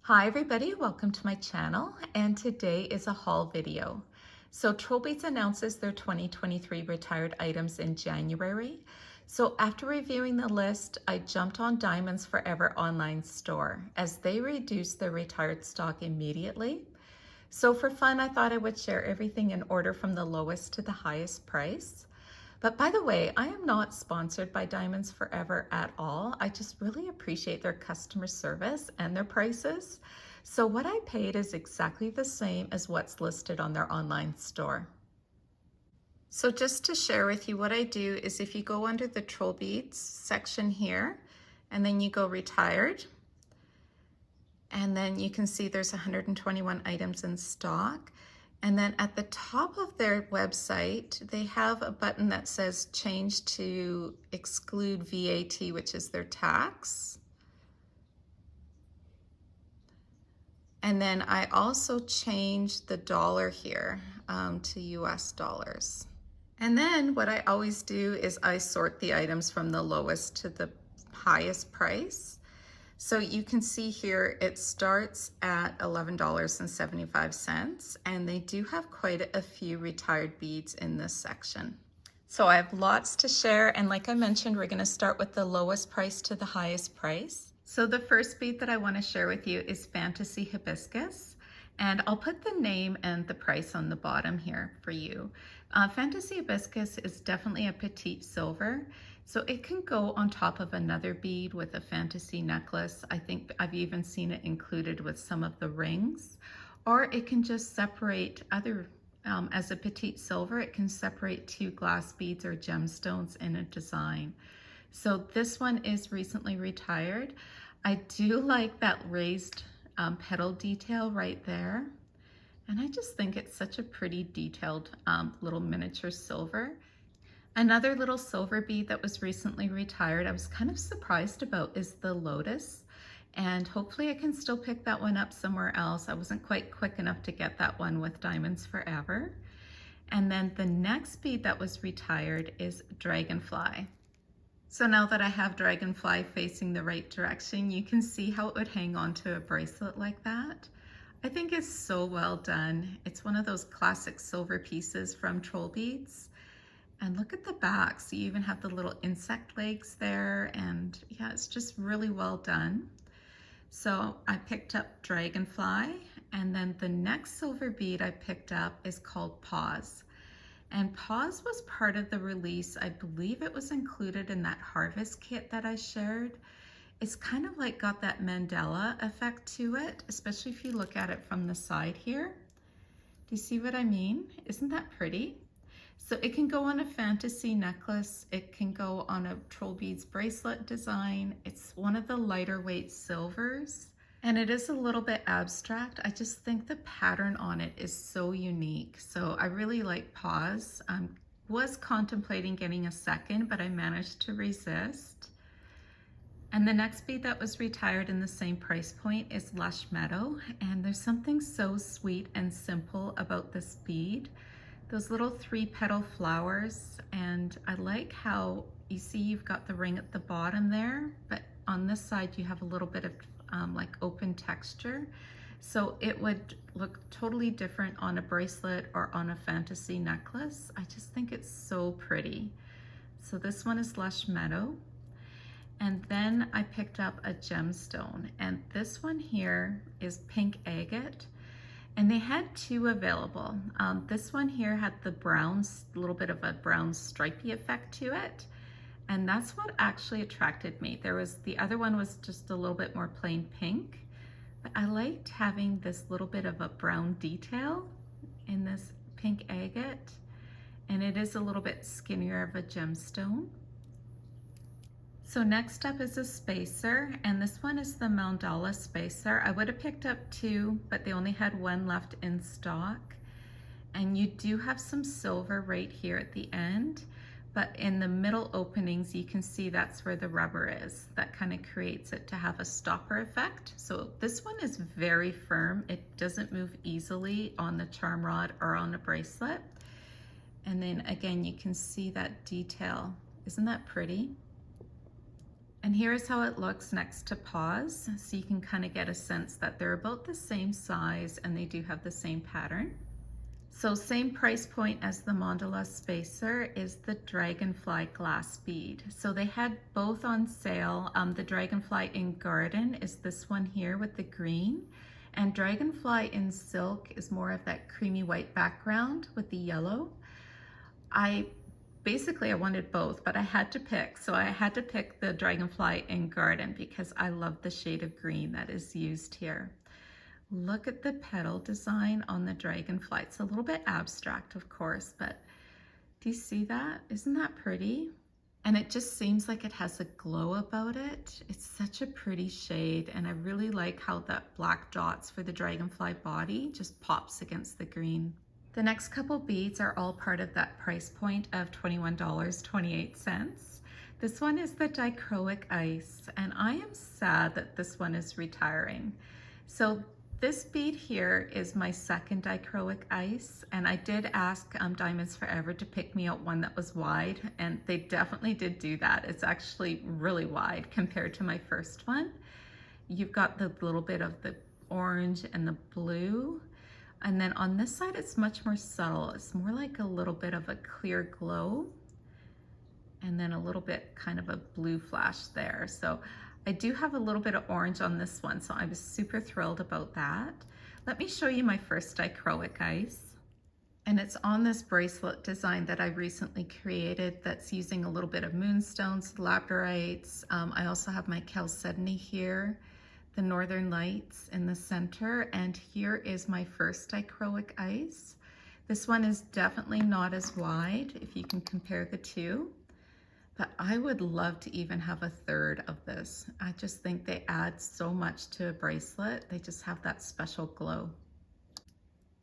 Hi everybody, welcome to my channel, and today is a haul video. So Trollbeads announces their 2023 retired items in January. So after reviewing the list, I jumped on Diamonds Forever online store as they reduced their retired stock immediately. So for fun, I thought I would share everything in order from the lowest to the highest price. But by the way, I am not sponsored by Diamonds Forever at all. I just really appreciate their customer service and their prices. So what I paid is exactly the same as what's listed on their online store. So just to share with you, what I do is if you go under the Trollbeads section here, and then you go retired, and then you can see there's 121 items in stock. And then at the top of their website, they have a button that says change to exclude VAT, which is their tax. And then I also changed the dollar here to US dollars. And then what I always do is I sort the items from the lowest to the highest price. So you can see here it starts at $11.75, and they do have quite a few retired beads in this section. So I have lots to share, and like I mentioned, we're going to start with the lowest price to the highest price. So the first bead that I want to share with you is Fantasy Hibiscus, and I'll put the name and the price on the bottom here for you. Fantasy Hibiscus is definitely a petite silver. So it can go on top of another bead with a fantasy necklace. I think I've even seen it included with some of the rings, or it can just separate other, as a petite silver, it can separate two glass beads or gemstones in a design. So this one is recently retired. I do like that raised petal detail right there. And I just think it's such a pretty detailed little miniature silver. Another little silver bead that was recently retired, I was kind of surprised about, is the Lotus. And hopefully I can still pick that one up somewhere else. I wasn't quite quick enough to get that one with Diamonds Forever. And then the next bead that was retired is Dragonfly. So now that I have Dragonfly facing the right direction, you can see how it would hang onto a bracelet like that. I think it's so well done. It's one of those classic silver pieces from Trollbeads. And look at the back. So you even have the little insect legs there. And yeah, it's just really well done. So I picked up Dragonfly. And then the next silver bead I picked up is called Pause. And Pause was part of the release. I believe it was included in that harvest kit that I shared. It's kind of like got that Mandala effect to it, especially if you look at it from the side here. Do you see what I mean? Isn't that pretty? So it can go on a fantasy necklace. It can go on a Trollbeads bracelet design. It's one of the lighter weight silvers, and it is a little bit abstract. I just think the pattern on it is so unique. So I really like Pause. Was contemplating getting a second, but I managed to resist. And the next bead that was retired in the same price point is Lush Meadow. And there's something so sweet and simple about this bead. Those little 3-petal flowers, and I like how you see you've got the ring at the bottom there, but on this side you have a little bit of like open texture. So it would look totally different on a bracelet or on a fantasy necklace. I just think it's so pretty. So this one is Lush Meadow. And then I picked up a gemstone, and this one here is Pink Agate. And they had two available. This one here had the brown, little bit of a brown stripy effect to it. And that's what actually attracted me. The other one was just a little bit more plain pink, but I liked having this little bit of a brown detail in this pink agate. And it is a little bit skinnier of a gemstone. So next up is a spacer, and this one is the Mandala Spacer. I would have picked up two, but they only had one left in stock. And you do have some silver right here at the end, but in the middle openings, you can see that's where the rubber is. That kind of creates it to have a stopper effect. So this one is very firm. It doesn't move easily on the charm rod or on a bracelet. And then again, you can see that detail. Isn't that pretty? And here's how it looks next to paws. So you can kind of get a sense that they're about the same size and they do have the same pattern. So same price point as the Mandala Spacer is the Dragonfly Glass bead. So they had both on sale. The Dragonfly in Garden is this one here with the green, and Dragonfly in Silk is more of that creamy white background with the yellow. I wanted both, but I had to pick. So I had to pick the Dragonfly in Garden because I love the shade of green that is used here. Look at the petal design on the Dragonfly. It's a little bit abstract, of course, but do you see that? Isn't that pretty? And it just seems like it has a glow about it. It's such a pretty shade, and I really like how that black dots for the Dragonfly body just pops against the green. The next couple beads are all part of that price point of $21.28. This one is the Dichroic Ice, and I am sad that this one is retiring. So this bead here is my second Dichroic Ice, and I did ask Diamonds Forever to pick me out one that was wide, and they definitely did do that. It's actually really wide compared to my first one. You've got the little bit of the orange and the blue, and then on this side it's much more subtle. It's more like a little bit of a clear glow, and then a little bit kind of a blue flash there. So I do have a little bit of orange on this one, so I was super thrilled about that. Let me show you my first Dichroic Ice. And it's on this bracelet design that I recently created that's using a little bit of moonstones, labradorites. I also have my chalcedony here, the Northern Lights in the center, and here is my first Dichroic Ice. This one is definitely not as wide if you can compare the two. But I would love to even have a third of this. I just think they add so much to a bracelet. They just have that special glow.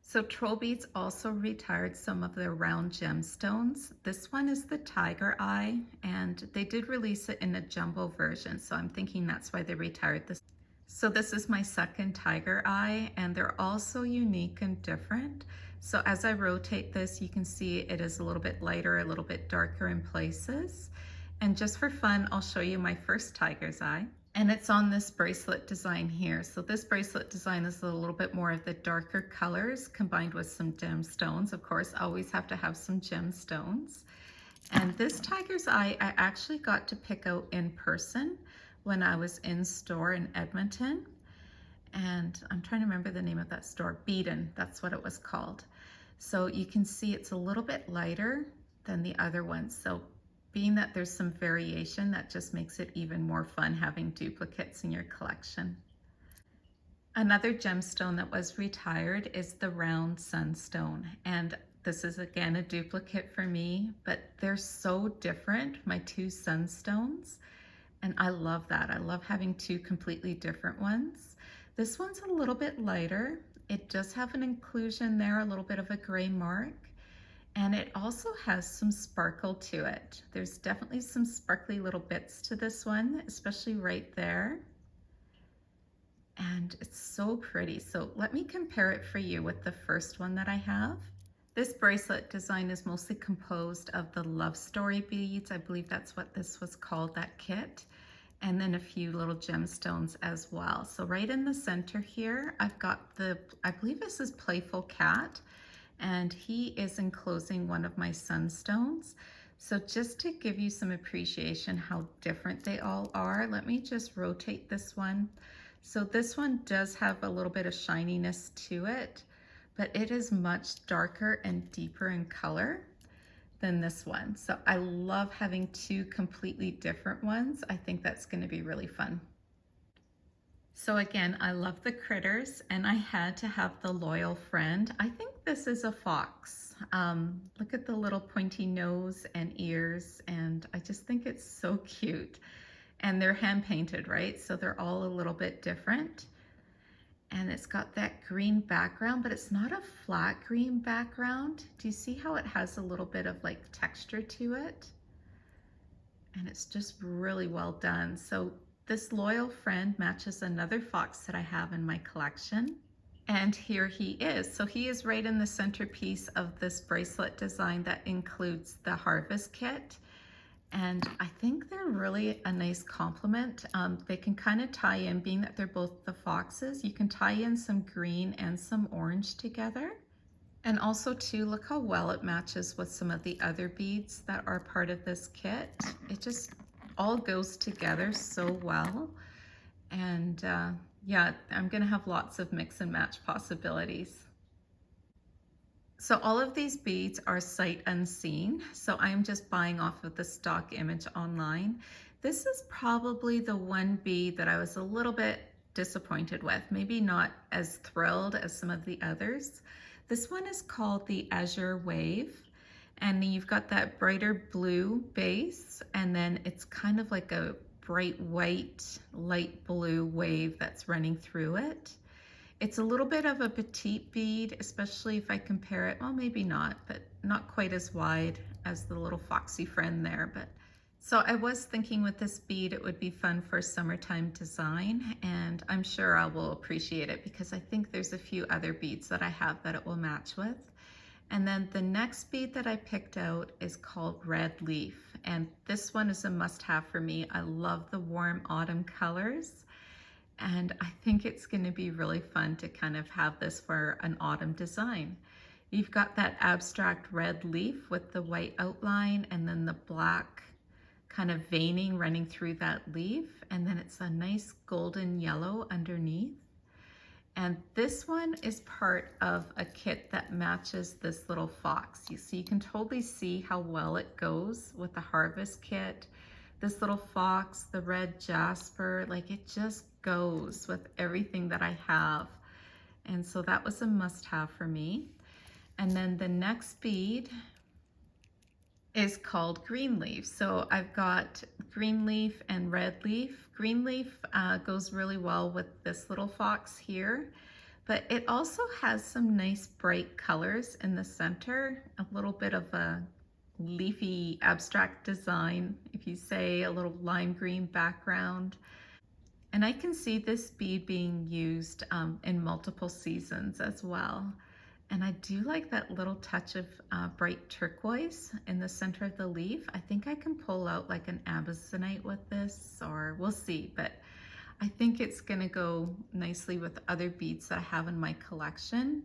So Trollbeads also retired some of their round gemstones. This one is the Tiger Eye, and they did release it in a jumbo version, so I'm thinking that's why they retired this. So this is my second Tiger Eye, and they're all so unique and different. So as I rotate this, you can see it is a little bit lighter, a little bit darker in places. And just for fun, I'll show you my first Tiger's Eye. And it's on this bracelet design here. So this bracelet design is a little bit more of the darker colors combined with some gemstones. Of course, always have to have some gemstones. And this Tiger's Eye, I actually got to pick out in person when I was in store in Edmonton. And I'm trying to remember the name of that store, Beadon, that's what it was called. So you can see it's a little bit lighter than the other ones. So being that there's some variation, that just makes it even more fun having duplicates in your collection. Another gemstone that was retired is the round Sunstone. And this is again a duplicate for me, but they're so different, my two Sunstones. And I love that. I love having two completely different ones. This one's a little bit lighter. It does have an inclusion there, a little bit of a gray mark. And it also has some sparkle to it. There's definitely some sparkly little bits to this one, especially right there. And it's so pretty. So let me compare it for you with the first one that I have. This bracelet design is mostly composed of the Love Story beads. I believe that's what this was called, that kit. And then a few little gemstones as well. So right in the center here, I've got I believe this is Playful Cat, and he is enclosing one of my sunstones. So just to give you some appreciation how different they all are, let me just rotate this one. So this one does have a little bit of shininess to it, but it is much darker and deeper in color than this one. So I love having two completely different ones. I think that's going to be really fun. So again, I love the critters, and I had to have the Loyal Friend. I think this is a fox. Look at the little pointy nose and ears, and I just think it's so cute. And they're hand painted, right? So they're all a little bit different. And it's got that green background, but it's not a flat green background. Do you see how it has a little bit of like texture to it? And it's just really well done. So this Loyal Friend matches another fox that I have in my collection. And here he is. So he is right in the centerpiece of this bracelet design that includes the Harvest Kit. And I think they're really a nice complement. They can kind of tie in, being that they're both the foxes, you can tie in some green and some orange together. And also too, look how well it matches with some of the other beads that are part of this kit. It just all goes together so well. And yeah, I'm gonna have lots of mix and match possibilities. So all of these beads are sight unseen. So I'm just buying off of the stock image online. This is probably the one bead that I was a little bit disappointed with, maybe not as thrilled as some of the others. This one is called the Azure Wave, and you've got that brighter blue base, and then it's kind of like a bright white, light blue wave that's running through it. It's a little bit of a petite bead, especially if I compare it, well, maybe not, but not quite as wide as the little foxy friend there. But so I was thinking with this bead, it would be fun for summertime design, and I'm sure I will appreciate it because I think there's a few other beads that I have that it will match with. And then the next bead that I picked out is called Red Leaf, and this one is a must-have for me. I love the warm autumn colors, and I think it's going to be really fun to kind of have this for an autumn design. You've got that abstract red leaf with the white outline and then the black kind of veining running through that leaf, and then it's a nice golden yellow underneath. And this one is part of a kit that matches this little fox. You can totally see how well it goes with the harvest kit. This little fox, the red jasper, like it just goes with everything that I have. And so that was a must-have for me. And then the next bead is called Green Leaf. So I've got green leaf and red leaf. Green leaf goes really well with this little fox here, but it also has some nice bright colors in the center, a little bit of a leafy abstract design, if you say, a little lime green background. And I can see this bead being used in multiple seasons as well. And I do like that little touch of bright turquoise in the center of the leaf. I think I can pull out like an abyssinite with this, or we'll see, but I think it's gonna go nicely with other beads that I have in my collection.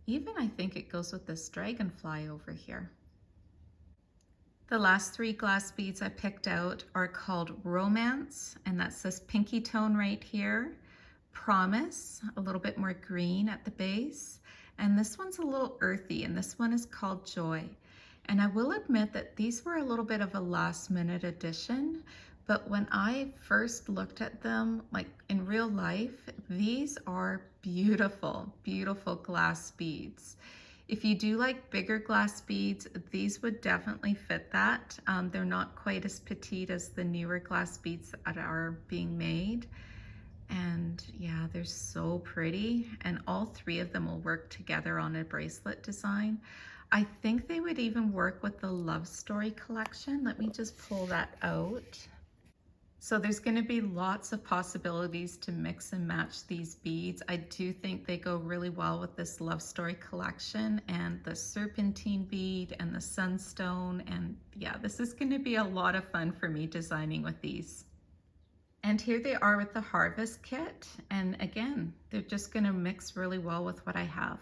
Even I think it goes with this dragonfly over here. The last three glass beads I picked out are called Romance, and that's this pinky tone right here. Promise, a little bit more green at the base. And this one's a little earthy, and this one is called Joy. And I will admit that these were a little bit of a last minute addition, but when I first looked at them, like in real life, these are beautiful, beautiful glass beads. If you do like bigger glass beads, these would definitely fit that. They're not quite as petite as the newer glass beads that are being made. And yeah, they're so pretty, and all three of them will work together on a bracelet design. I think they would even work with the Love Story collection. Let me just pull that out. So there's going to be lots of possibilities to mix and match these beads. I do think they go really well with this Love Story collection and the serpentine bead and the Sunstone. And yeah, this is going to be a lot of fun for me designing with these. And here they are with the harvest kit. And again, they're just gonna mix really well with what I have.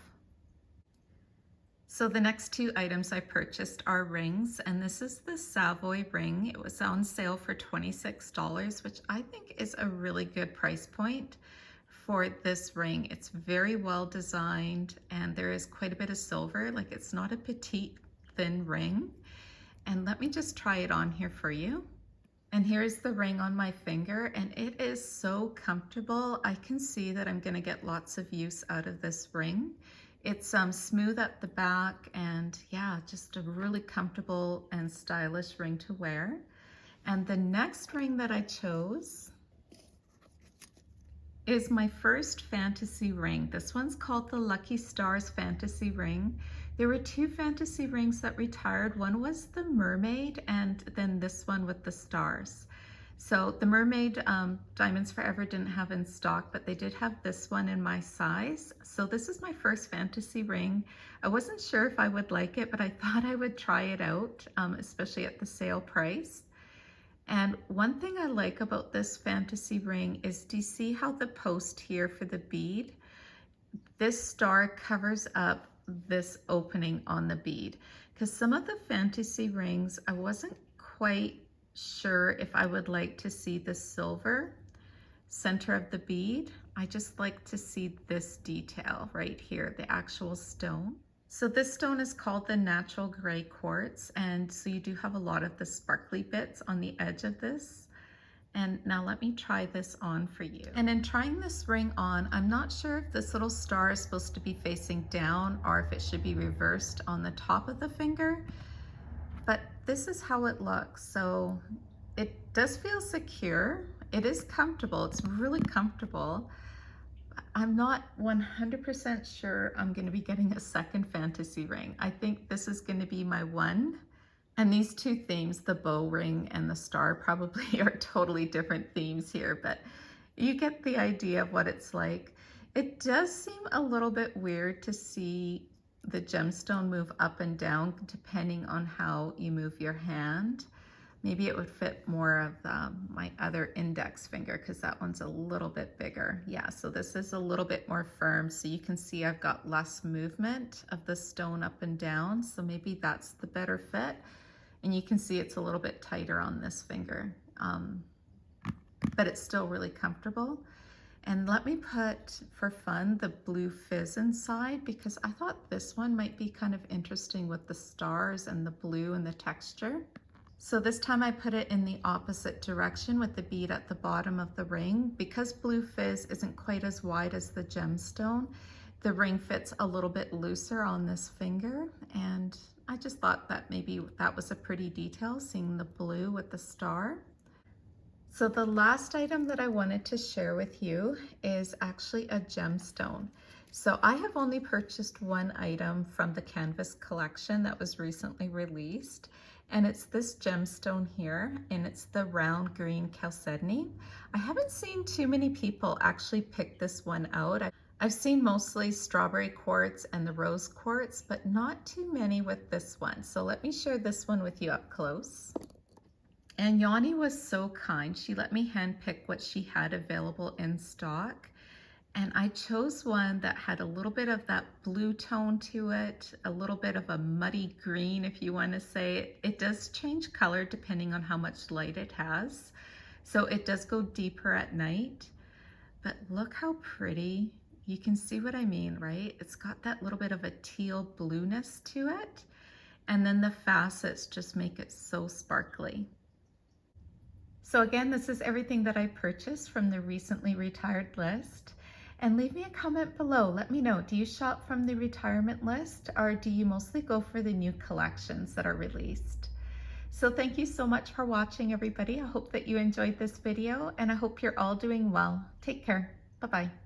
So the next two items I purchased are rings, and this is the Savoy Ring. It was on sale for $26, which I think is a really good price point for this ring. It's very well designed, and there is quite a bit of silver. Like, it's not a petite, thin ring. And let me just try it on here for you. And here's the ring on my finger, and it is so comfortable. I can see that I'm gonna get lots of use out of this ring. It's smooth at the back, and yeah, just a really comfortable and stylish ring to wear. And the next ring that I chose is my first fantasy ring. This one's called the Lucky Stars Fantasy Ring. There were two fantasy rings that retired. One was the mermaid, and then this one with the stars. So the Mermaid Diamonds Forever didn't have in stock, but they did have this one in my size. So this is my first fantasy ring. I wasn't sure if I would like it, but I thought I would try it out, especially at the sale price. And one thing I like about this fantasy ring is, do you see how the post here for the bead, this star covers up this opening on the bead? Because some of the fantasy rings, I wasn't quite sure if I would like to see the silver center of the bead. I just like to see this detail right here, the actual stone. So this stone is called the natural gray quartz, and so you do have a lot of the sparkly bits on the edge of this. And now let me try this on for you. And in trying this ring on, I'm not sure if this little star is supposed to be facing down or if it should be reversed on the top of the finger, but this is how it looks. So it does feel secure. It is comfortable. It's really comfortable. I'm not 100% sure I'm going to be getting a second fantasy ring. I think this is going to be my one. And these two themes, the bow ring and the star, probably are totally different themes here, but you get the idea of what it's like. It does seem a little bit weird to see the gemstone move up and down depending on how you move your hand. Maybe it would fit more of my other index finger, because that one's a little bit bigger. Yeah, so this is a little bit more firm. So you can see I've got less movement of the stone up and down. So maybe that's the better fit. And you can see it's a little bit tighter on this finger, but it's still really comfortable. And let me put, for fun, the blue fizz inside, because I thought this one might be kind of interesting with the stars and the blue and the texture. So this time I put it in the opposite direction with the bead at the bottom of the ring. Because blue fizz isn't quite as wide as the gemstone, the ring fits a little bit looser on this finger, and I just thought that maybe that was a pretty detail, seeing the blue with the star. So the last item that I wanted to share with you is actually a gemstone. So I have only purchased one item from the Canvas collection that was recently released, and it's this gemstone here, and it's the round green chalcedony. I haven't seen too many people actually pick this one out. I've seen mostly strawberry quartz and the rose quartz, but not too many with this one. So let me share this one with you up close. And Yanni was so kind. She let me handpick what she had available in stock. And I chose one that had a little bit of that blue tone to it, a little bit of a muddy green, if you want to say it. It does change color depending on how much light it has. So it does go deeper at night, but look how pretty. You can see what I mean, right? It's got that little bit of a teal blueness to it. And then the facets just make it so sparkly. So again, this is everything that I purchased from the recently retired list. And leave me a comment below. Let me know, do you shop from the retirement list, or do you mostly go for the new collections that are released? So thank you so much for watching, everybody. I hope that you enjoyed this video, and I hope you're all doing well. Take care. Bye-bye.